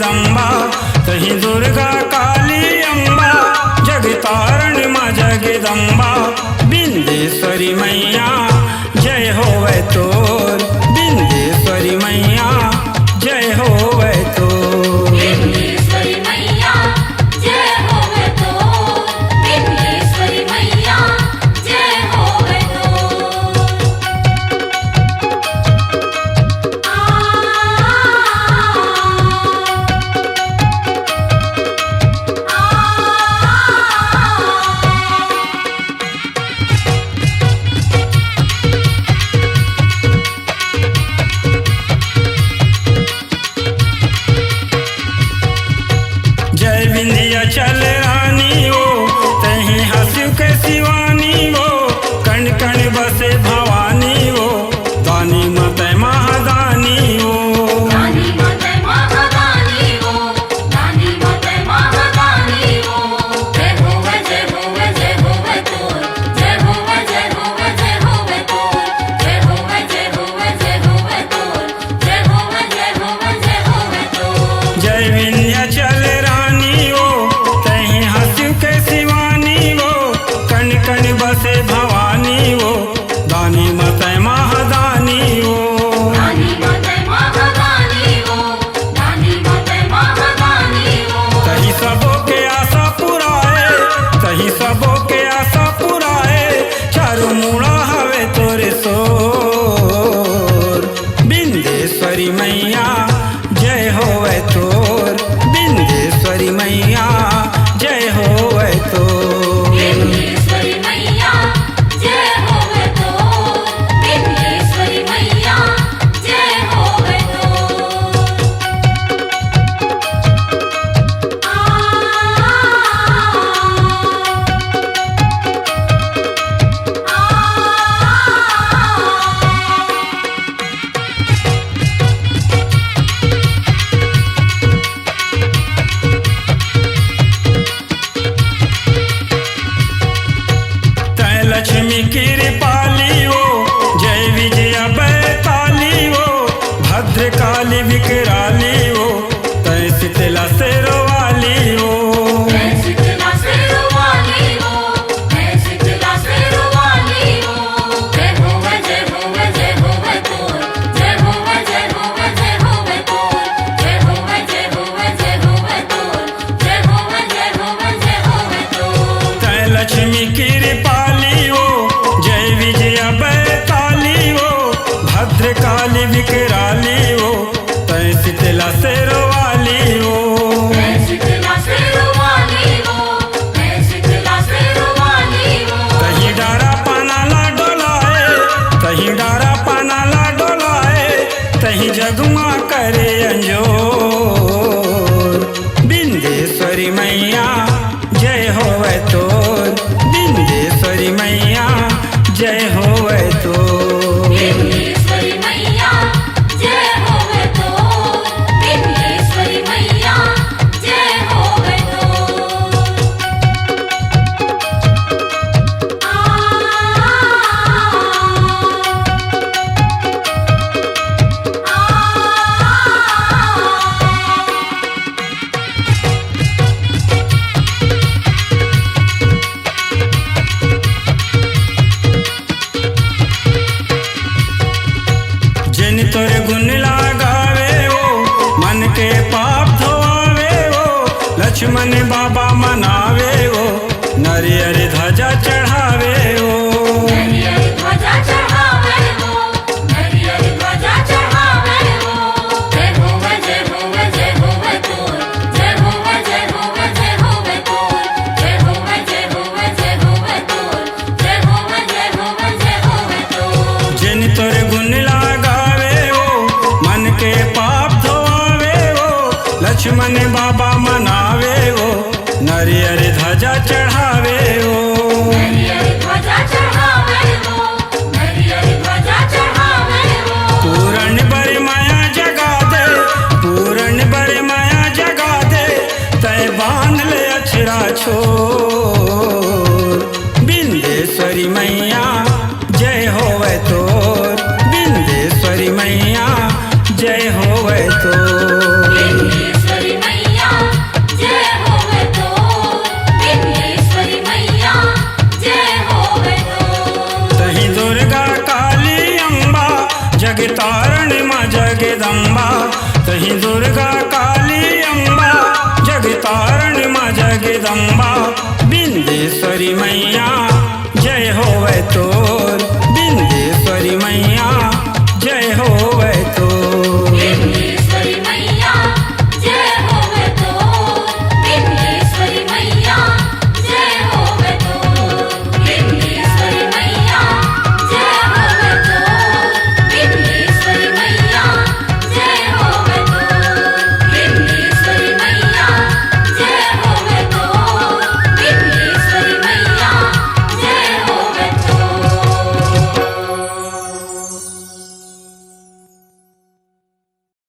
जगदम्बा, तही दुर्गा काली अम्बा, जगतारण माँ जगदम्बा। बिंदेश्वरी मैया जय होवे तोर, बिंदेश्वरी मैया जय होवे तोर। बिंदेश्वरी मैया जय होवे तोर, बिंदेश्वरी मैया जय होवे तोर। जय विंध्याचल रानी वो, तही हंसू के शिवानी वो, कण कण बसे भवानी वो, दानी मत महादानी वो। दानी माते महादानी वो, दानी माते महादानी वो। जय होवे जय होवे जय होवे तोर, जय होवे जय होवे जय होवे तोर, जय होवे जय होवे जय होवे तोर, जय होवे जय होवे जय होवे तोर। जय विंध्याचल रानी वो, तही हंसू के शिवानी वो, कण कण बसे भवानी वो, दानी मत महादानी वो। दानी माते महादानी वो, दानी माते महादानी वो। तही सबो के आशा पुराए, तही सबो के आशा पुराए, चारू मूड़ा हवे तोरे सोर। बिंदेश्वरी मैया जय होवे तोर, बिंदेश्वरी मैया जय होवे तोर। बिंदेश्वरी मैया जय होवे तोर, बिंदेश्वरी मैया जय होवे तोर। तय लक्ष्मी कृपाली वो, जय विजया बैताली वो, भद्रकाली विकराली वो, तय शीतला शेरवाली वो। जय शीतला शेरवाली वो, जय शीतला शेरवाली वो। जय होवे जय होवे जय होवे तोर, जय होवे जय होवे जय होवे तोर, जय होवे जय होवे जय होवे तोर, जय होवे जय होवे जय होवे तोर। तय लक्ष्मी कृपाली वो, जय विजया बैताली वो, भद्रकाली विकराली वो, तय शीतला शेरवाली वो। जय शीतला शेरवाली वो, जय शीतला शेरवाली वो। तही डारा पानाला डोलाए, तही डारा पानाला डोलाए, तही जगमा करे अंजोर। बिंदेश्वरी मैया जय होवे तोर, बिंदेश्वरी मैया जय होवे तोर। बिंदेश्वरी मैया जय होवे तोर, बिंदेश्वरी मैया जय होवे तोर। जिन तोर गुण लगावे वो, मन के पाप धोआवे वो, लक्ष्मण बाबा मनावे वो, नरियर ध्वजा चढ़ावे वो। नरियर ध्वजा चढ़ावे वो, नरियर ध्वजा चढ़ावे वो। जय होवे जय होवे जय होवे तोर, जय होवे जय होवे जय होवे तोर, जय होवे जय होवे जय होवे तोर, जय होवे जय होवे जय होवे तोर। जिन तोर गुण लगावे वो, मन के पाप धोआवे वो, लक्ष्मण बाबा मनावे वो, नरियर ध्वजा चढ़ावे वो। नरियर ध्वजा चढ़ावे वो, नरियर ध्वजा चढ़ावे वो। पूरण बर माया जगा दे, पूरण बर माया जगा दे, तय बांध ले अछरा छोर। बिंदेश्वरी मैया जय होवे तोर, बिंदेश्वरी मैया जय होवे तोर। बिंदेश्वरी तही दुर्गा काली अम्बा जगतारण माँ जगदम्बा बिंदेश्वरी मैया